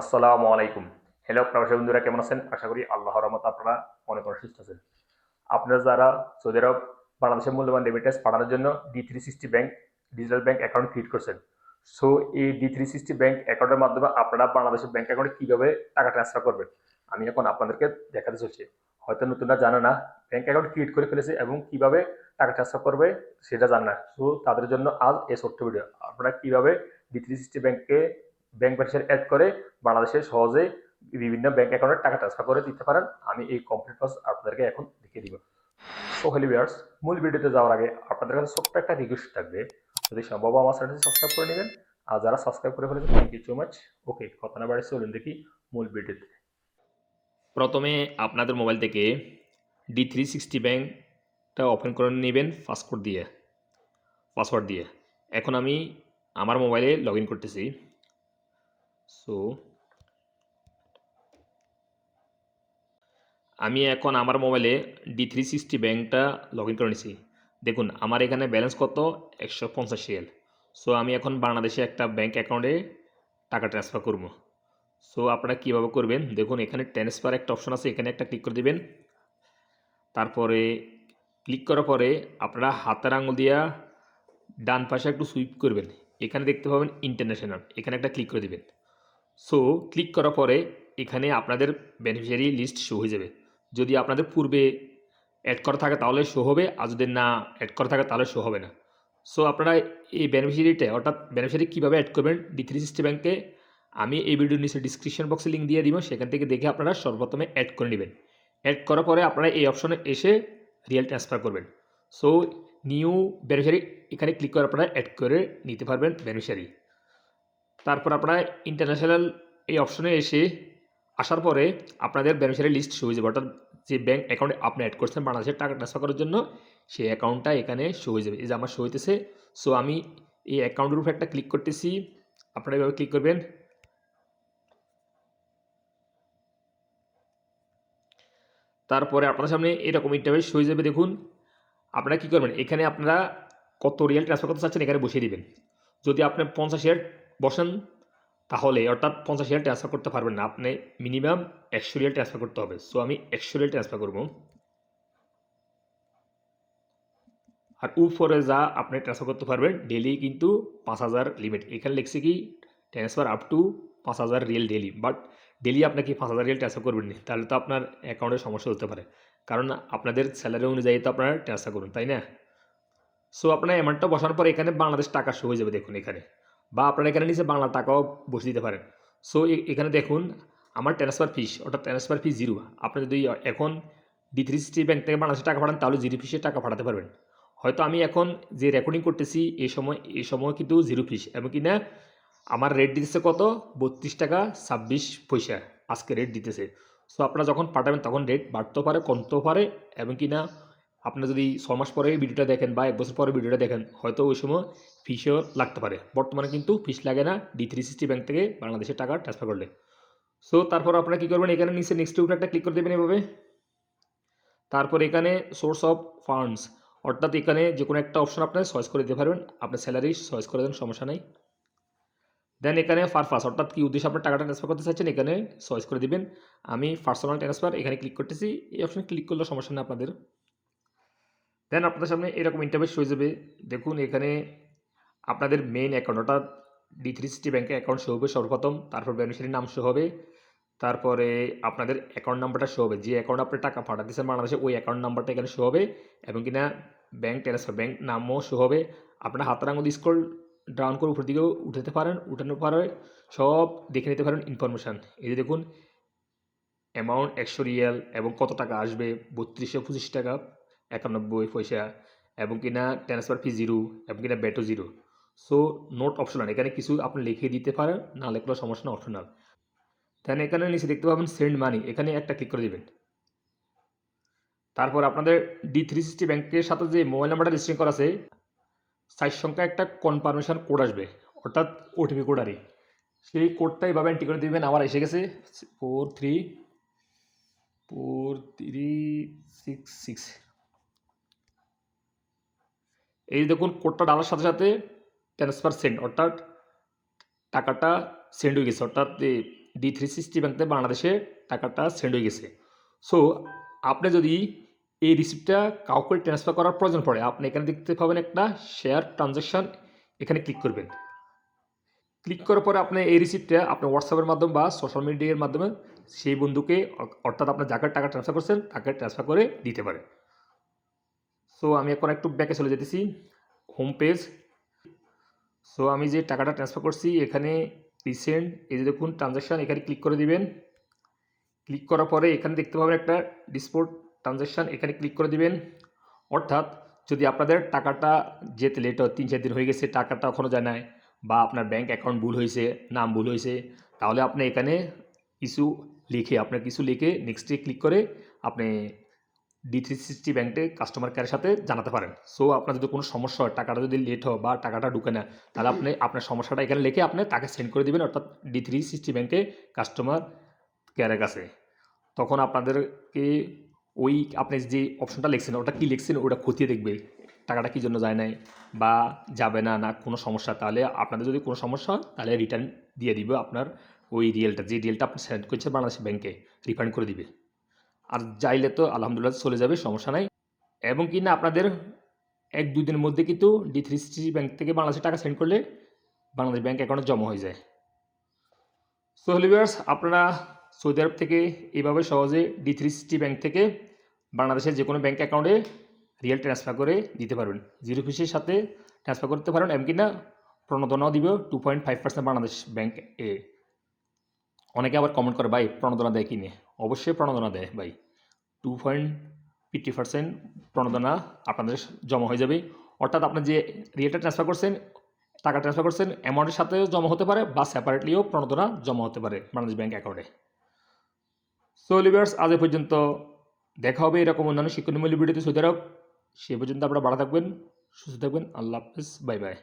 আসসালামু আলাইকুম। হ্যালো প্রবাসী বন্ধুরা, কেমন আছেন? আশা করি আল্লাহর রহমতে আপনারা অনেক সুস্থ আছেন। আপনারা যারা সৌদি আরব বাংলাদেশের মূল্যবান রেমিটেন্স পাঠানোর জন্য D360 bank digital bank account create করছেন। সো এই D360 ব্যাংক অ্যাকাউন্টের মাধ্যমে আপনারা বাংলাদেশের ব্যাংক অ্যাকাউন্টে কিভাবে টাকা ট্রান্সফার করবেন আমি এখন আপনাদেরকে দেখাতে চলছি। হয়তো নতুনরা জানে না ব্যাংক অ্যাকাউন্ট ক্রিয়েট করে ফেলেছে এবং কিভাবে টাকা ট্রান্সফার করবে সেটা জানে না। সো তাদের জন্য আজ এই ছোট্ট ভিডিও। আপনারা কিভাবে D360 ব্যাংকে ব্যাংক বেনিফিশিয়ারি অ্যাড করে বাংলাদেশে সহজে বিভিন্ন ব্যাংক অ্যাকাউন্টে টাকা ট্রান্সফার করে দিতে পারেন, আমি এই কমপ্লিট প্রসেস আপনাদেরকে এখন দেখিয়ে দিব। সো হ্যালো ভিউয়ার্স, মূল ভিডিওতে যাওয়ার আগে আপনাদের কাছে ছোট্ট একটা রিকোয়েস্ট থাকবে, যদি সম্ভব আমার চ্যানেলটি সাবস্ক্রাইব করে নেবেন। আর যারা সাবস্ক্রাইব করে ফেলেছেন, থ্যাংক ইউ সো মাচ। ওকে, কথা না বাড়ি চলুন দেখি মূল ভিডিওতে। প্রথমে আপনাদের মোবাইল থেকে D360 ব্যাংকটা ওপেন করে নেবেন পাসওয়ার্ড দিয়ে। এখন আমি আমার মোবাইলে লগ ইন করতেছি। সো আমি এখন আমার মোবাইলে D360 ব্যাংকটা লগ ইন করে নিছি। দেখুন আমার এখানে ব্যালেন্স কত, 150 রিয়াল। সো আমি এখন বাংলাদেশে একটা ব্যাংক অ্যাকাউন্টে টাকা ট্রান্সফার করবো। সো আপনারা কীভাবে করবেন দেখুন, এখানে ট্রান্সফার একটা অপশন আছে, এখানে একটা ক্লিক করে দেবেন। তারপরে ক্লিক করার পরে আপনারা হাতের আঙুল দিয়া ডান পাশে একটু সুইপ করবেন, এখানে দেখতে পাবেন ইন্টারন্যাশনাল, এখানে একটা ক্লিক করে দেবেন। সো ক্লিক করার পরে এখানে আপনাদের বেনিফিশিয়ারি লিস্ট শো হয়ে যাবে। যদি আপনাদের পূর্বে অ্যাড করা থাকে তাহলে শো হবে, আর যদি না অ্যাড করা থাকে তাহলে শো হবে না। সো আপনারা এই বেনিফিশিয়ারিটা অর্থাৎ বেনিফিশিয়ারি কীভাবে অ্যাড করবেন D360 ব্যাংকে আমি এই ভিডিওর নিচে ডিসক্রিপশন বক্সে লিঙ্ক দিয়ে দিব, সেখান থেকে দেখে আপনারা সর্বপ্রথমে অ্যাড করে নেবেন। অ্যাড করার পরে আপনারা এই অপশনে এসে রিয়েল ট্রান্সফার করবেন। সো নিউ বেনিফিশিয়ারি এখানে ক্লিক করে আপনারা অ্যাড করে নিতে পারবেন বেনিফিশিয়ারি। তারপর আপনারা ইন্টারন্যাশনাল এই অপশনে আসার পরে আপনাদের বেনিফিশিয়ারি লিস্ট শো হয়ে যাবে, অর্থাৎ যে ব্যাংক অ্যাকাউন্টে আপনি অ্যাড করছেন বাংলাদেশের টাকা ট্রান্সফার করার জন্য সেই অ্যাকাউন্টটা এখানে শো হয়ে যাবে। এই যে আমার শো হইতেছে। সো আমি এই অ্যাকাউন্টের উপরে একটা ক্লিক করতেছি, আপনারা এভাবে ক্লিক করবেন। তারপরে আপনার সামনে এরকম ইন্টারফেস হয়ে যাবে। দেখুন আপনারা কী করবেন, এখানে আপনারা কত রিয়াল ট্রান্সফার করতে চাচ্ছেন এখানে বসিয়ে দিবেন। যদি আপনি 50 রিয়াল বসেন তাহলে অর্থাৎ 50 রিয়াল ট্রান্সফার করতে পারবেন না, আপনি মিনিমাম 100 রিয়াল ট্রান্সফার করতে হবে। সো আমি 100 রিয়াল ট্রান্সফার করব। আর উপরে যা আপনি ট্রান্সফার করতে পারবেন ডেলি কিন্তু 5000 লিমিট, এখানে লিখছে কি transfer up to 5000 real daily. But daily আপনাকে 5000 রিয়েল ট্রান্সফার করবেন না, তাহলে তো আপনার অ্যাকাউন্টে সমস্যা হতে পারে, কারণ আপনাদের স্যালারি অনুযায়ী তো আপনারা ট্রান্সফার করুন, তাই না? সো আপনার অ্যামাউন্টটা বসানোর পর এখানে বাংলাদেশ টাকা শো হয়ে যাবে দেখুন এখানে, বা আপনারা এখানে নিচে বাংলা টাকাও বসে দিতে পারেন। সো এখানে দেখুন আমার ট্রান্সফার ফিস অর্থাৎ ট্রান্সফার ফি 0। আপনি যদি এখন D360 ব্যাংক থেকে বাংলাদেশে টাকা পাঠান তাহলে 0 ফিসে টাকা পাঠাতে পারবেন। হয়তো আমি এখন যে রেকর্ডিং করতেছি এই সময় কিন্তু 0 ফিস, এবং কি না আমার রেট দিতেছে কত, 32 টাকা 26 পয়সা আজকে রেট দিতেছে। সো আপনারা যখন পাঠাবেন তখন রেট বাড়তেও পারে কমতেও পারে, এবং কি না আপনারা যদি 6 মাস পরে ভিডিওটা দেখেন বা 1 বছর পরে ভিডিওটা দেখেন হয়তো ওই সময় ফিসও লাগতে পারে। বর্তমানে কিন্তু ফিস লাগে না D360 ব্যাংক থেকে বাংলাদেশের টাকা ট্রান্সফার করলে। সো তারপর আপনারা কী করবেন, এখানে নিচে নেক্সট উপরে একটা ক্লিক করে দেবেন এভাবে। তারপর এখানে সোর্স অফ ফান্ডস অর্থাৎ এখানে যে কোনো একটা অপশন আপনার চয়েস করে দিতে পারবেন, আপনার স্যালারি চয়েস করে দেন, সমস্যা নেই। দেন এখানে পারপাস অর্থাৎ কী উদ্দেশ্যে আপনার টাকাটা ট্রান্সফার করতে চাচ্ছেন এখানে চয়েস করে দিবেন। আমি পার্সোনাল ট্রান্সফার এখানে ক্লিক করতেছি, এই অপশনে ক্লিক করলে সমস্যা নেই আপনাদের। দেন আপনাদের সামনে এরকম ইন্টারফেস হয়ে যাবে। দেখুন এখানে আপনাদের মেইন অ্যাকাউন্ট অর্থাৎ D360 ব্যাংকের অ্যাকাউন্ট শো হবে সর্বপ্রথম, তারপর বেনিফিশিয়ারির নাম শো হবে, তারপরে আপনাদের অ্যাকাউন্ট নাম্বারটা শো হবে, যে অ্যাকাউন্টে আপনি টাকা পাঠাতেছেন বাংলাদেশে ওই অ্যাকাউন্ট নাম্বারটা এখানে শো হবে, এবং কিনা ব্যাংক ট্রান্সফার ব্যাংক নামও শো হবে। আপনার হাতের আঙুল স্ক্রল ডাউন করে উপর দিকেও উঠাতে পারেন, উঠানোর পরে সব দেখে নিতে পারেন ইনফরমেশান। এই যে দেখুন অ্যামাউন্ট 100 রিয়াল এবং কত টাকা আসবে 3225 টাকা 91 পয়সা, এবং কিনা ট্রান্সফার ফি 0, এবং কিনা ব্যাটও 0। সো নোট অপশনাল, এখানে কিছু আপনি লিখে দিতে পারেন, না লিখলেও সমস্যা না, অপশনাল। দেন এখানে নিচে দেখতে পাবেন সেন্ড মানি, এখানে একটা ক্লিক করে দেবেন। তারপর আপনাদের D360 ব্যাংকের সাথে যে মোবাইল নাম্বারটা রেজিস্ট্রেশন করা আছে 4 সংখ্যা একটা কনফার্মেশন কোড আসবে, অর্থাৎ ওটিপি কোড আরই, সেই কোডটা এইভাবে এন্ট্রি করে দেবেন। আমার এসে গেছে 4346। এই দেখুন কোডটা ডালার সাথে সাথে ট্রান্সফার সেন্ড অর্থাৎ টাকাটা সেন্ড হয়ে গেছে, অর্থাৎ D360 ব্যাংকে বাংলাদেশে টাকাটা সেন্ড হয়ে গেছে। সো আপনি যদি এই রিসিপ্টটা কাউকে ট্রান্সফার করার প্রয়োজন পড়ে, আপনি এখানে দেখতে পাবেন একটা শেয়ার ট্রানজাকশন, এখানে ক্লিক করবেন। ক্লিক করার পরে আপনি এই রিসিপ্টটা আপনার হোয়াটসঅ্যাপের মাধ্যমে বা সোশ্যাল মিডিয়ার মাধ্যমে সেই বন্ধুকে অর্থাৎ আপনার যাকে টাকা ট্রান্সফার করছেন তাকে ট্রান্সফার করে দিতে পারে। সো আমি এখন একটু ব্যাকে চলে যেতেছি, হোম পেজ। সো আমি যে টাকাটা ট্রান্সফার করছি এখানে রিসেন্ট এই যে দেখুন ট্রানজাকশান, এখানে ক্লিক করে দিবেন। ক্লিক করার পরে এখানে দেখতে পাবেন একটা ডিসপোর্ট ট্রানজাকশান, এখানে ক্লিক করে দিবেন। অর্থাৎ যদি আপনাদের টাকাটা যেতে লেট হয়, 3-4 দিন হয়ে গেছে টাকাটা এখনও যায় নাই, বা আপনার ব্যাংক অ্যাকাউন্ট ভুল হয়েছে, নাম ভুল হয়েছে, তাহলে আপনি এখানে কিছু লিখে নেক্সটে ক্লিক করে আপনি D360 ব্যাংকে কাস্টমার কেয়ারের সাথে জানাতে পারেন। সো আপনার যদি কোনো সমস্যা হয়, টাকাটা যদি লেট হয় বা টাকাটা ঢুকে না, তাহলে আপনি আপনার সমস্যাটা এখানে লিখে আপনি তাকে সেন্ড করে দিবেন, অর্থাৎ D360 ব্যাংকে কাস্টমার কেয়ারের কাছে। তখন আপনাদেরকে ওই আপনি যে অপশনটা লিখছেন ওটা কি লিখছেন ওটা খতিয়ে দেখবে, টাকাটা কী জন্য যায় নাই বা যাবে না না কোনো সমস্যা। তাহলে আপনাদের যদি কোনো সমস্যা হয় তাহলে রিটার্ন দিয়ে দিবে, আপনার ওই যে রিয়েলটা আপনি সেন্ড করছেন বাংলাদেশ ব্যাংকে রিফান্ড করে দিবে। আর যাইলে তো আলহামদুলিল্লাহ চলে যাবে, সমস্যা নাই। এবং কি না আপনাদের 1-2 দিনের মধ্যে কিন্তু D360 ব্যাংক থেকে বাংলাদেশে টাকা সেন্ড করলে বাংলাদেশ ব্যাংক অ্যাকাউন্টে জমা হয়ে যায়। সো ভিউয়ার্স, আপনারা সৌদি আরব থেকে এইভাবে সহজে D360 ব্যাংক থেকে বাংলাদেশের যে কোনো ব্যাংক অ্যাকাউন্টে রিয়েল ট্রান্সফার করে দিতে পারবেন। জিরো ফিসের সাথে ট্রান্সফার করতে পারেন, এমনকি না প্রণোদনাও দিবে 2.5% বাংলাদেশ ব্যাংক এ। অনেকে আবার কমেন্ট করে ভাই প্রণোদনা দেয় কিনে, অবশ্যই প্রণোদনা দেয় ভাই। 2.50% প্রণোদনা আপনাদের জমা হয়ে যাবে। অর্থাৎ আপনি যে রিয়েলটা ট্রান্সফার করছেন, টাকা ট্রান্সফার করছেন, অ্যামাউন্টের সাথেও জমা হতে পারে বা সেপারেটলিও প্রণোদনা জমা হতে পারে বাংলাদেশ ব্যাংক অ্যাকাউন্টে। সো লিভার্স, আজ এ পর্যন্ত। দেখা হবে এরকম অন্যান্য শিক্ষণীয় ভিডিওতে সৌদি আরব। সে পর্যন্ত আপনারা ভালো থাকবেন, সুস্থ থাকবেন। আল্লাহ হাফেজ, বাই বাই।